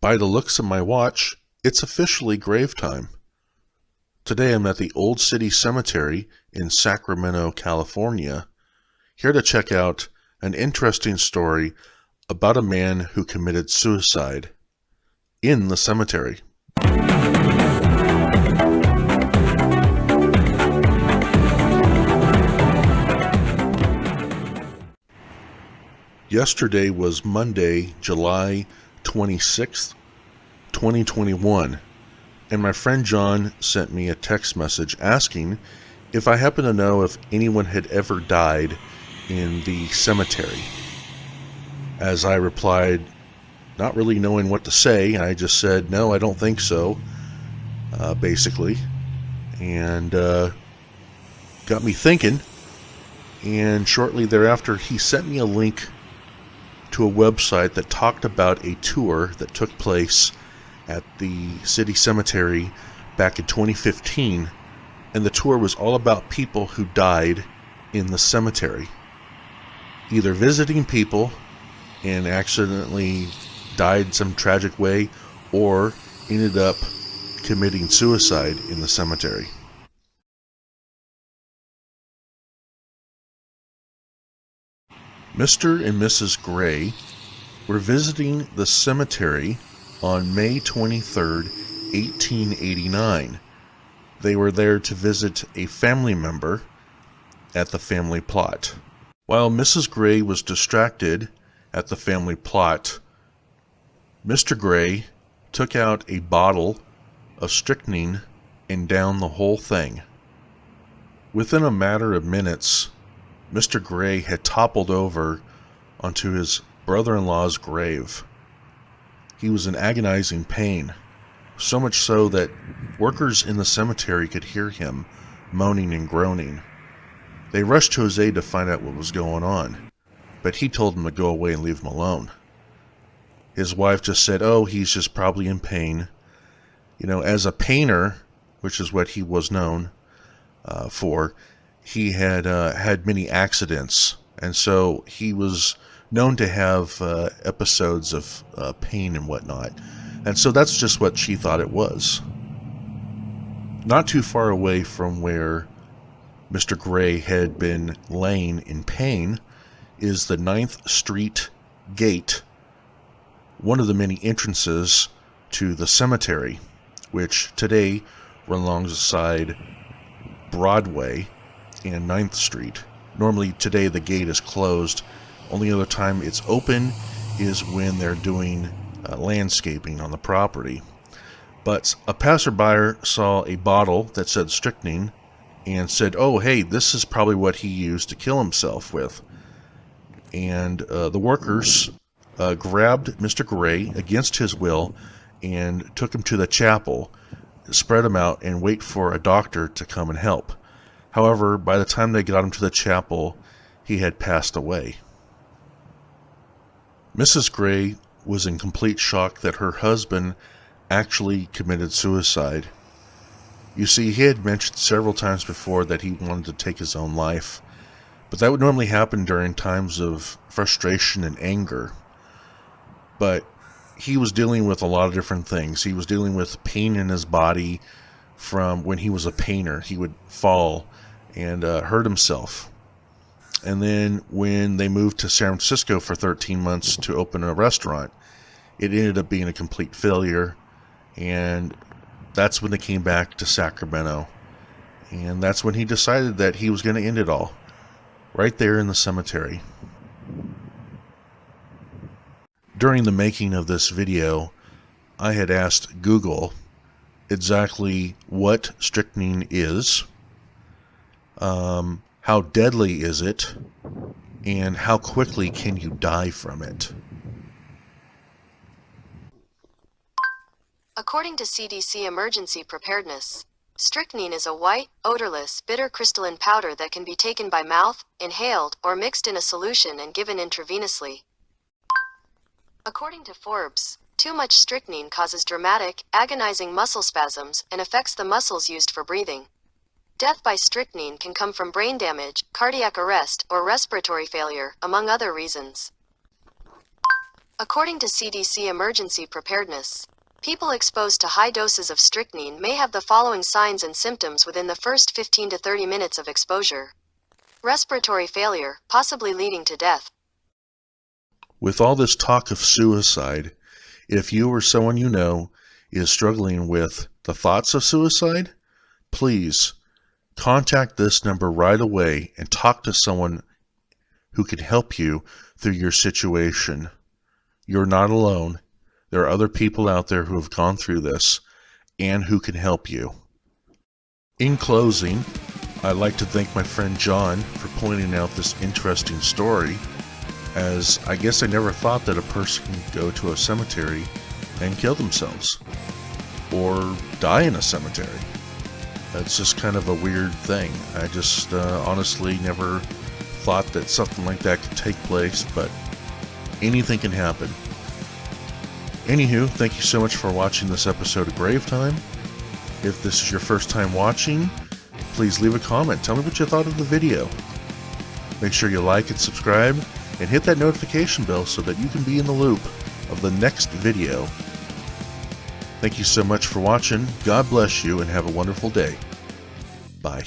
By the looks of my watch, it's officially grave time. Today I'm at the Old City Cemetery in Sacramento, California, here to check out an interesting story about a man who committed suicide in the cemetery. Yesterday was Monday, July 26th, 2021, and my friend John sent me a text message asking if I happen to know if anyone had ever died in the cemetery. As I replied, not really knowing what to say, I just said, no, I don't think so, basically, and got me thinking, and shortly thereafter he sent me a link to a website that talked about a tour that took place at the city cemetery back in 2015, and the tour was all about people who died in the cemetery, either visiting people and accidentally died some tragic way, or ended up committing suicide in the cemetery. Mr. and Mrs. Gray were visiting the cemetery on May 23rd, 1889. They were there to visit a family member at the family plot. While Mrs. Gray was distracted at the family plot, Mr. Gray took out a bottle of strychnine and downed the whole thing. Within a matter of minutes, Mr. Gray had toppled over onto his brother-in-law's grave. He was in agonizing pain, so much so that workers in the cemetery could hear him moaning and groaning. They rushed to his aid to find out what was going on, but he told them to go away and leave him alone. His wife just said, oh, he's just probably in pain. You know, as a painter, which is what he was known for, he had had many accidents, and so he was known to have episodes of pain and whatnot. And so that's just what she thought it was. Not too far away from where Mr. Gray had been laying in pain is the 9th Street Gate, one of the many entrances to the cemetery, which today runs alongside Broadway and 9th Street. Normally today the gate is closed. Only other time it's open is when they're doing landscaping on the property. But a passerby saw a bottle that said strychnine and said, oh, hey, this is probably what he used to kill himself with. And the workers grabbed Mr. Gray against his will and took him to the chapel, spread him out, and wait for a doctor to come and help. However, by the time they got him to the chapel, he had passed away. Mrs. Gray was in complete shock that her husband actually committed suicide. You see, he had mentioned several times before that he wanted to take his own life, but that would normally happen during times of frustration and anger. But he was dealing with a lot of different things. He was dealing with pain in his body from when he was a painter. He would fall and hurt himself. And then when they moved to San Francisco for 13 months to open a restaurant, it ended up being a complete failure. And that's when they came back to Sacramento. And that's when he decided that he was going to end it all, right there in the cemetery. During the making of this video, I had asked Google exactly what strychnine is, how deadly is it, and how quickly can you die from it. According to CDC Emergency Preparedness, strychnine is a white, odorless, bitter crystalline powder that can be taken by mouth, inhaled, or mixed in a solution and given intravenously. According to Forbes, too much strychnine causes dramatic, agonizing muscle spasms and affects the muscles used for breathing. Death by strychnine can come from brain damage, cardiac arrest, or respiratory failure, among other reasons. According to CDC Emergency Preparedness, people exposed to high doses of strychnine may have the following signs and symptoms within the first 15 to 30 minutes of exposure. Respiratory failure, possibly leading to death. With all this talk of suicide, if you or someone you know is struggling with the thoughts of suicide, please contact this number right away and talk to someone who can help you through your situation. You're not alone. There are other people out there who have gone through this and who can help you. In closing, I'd like to thank my friend John for pointing out this interesting story, as I guess I never thought that a person could go to a cemetery and kill themselves or die in a cemetery. That's just kind of a weird thing. I just honestly never thought that something like that could take place, but anything can happen. Anywho, thank you so much for watching this episode of Grave Time. If this is your first time watching, please leave a comment. Tell me what you thought of the video. Make sure you like and subscribe and hit that notification bell so that you can be in the loop of the next video. Thank you so much for watching. God bless you and have a wonderful day. Bye.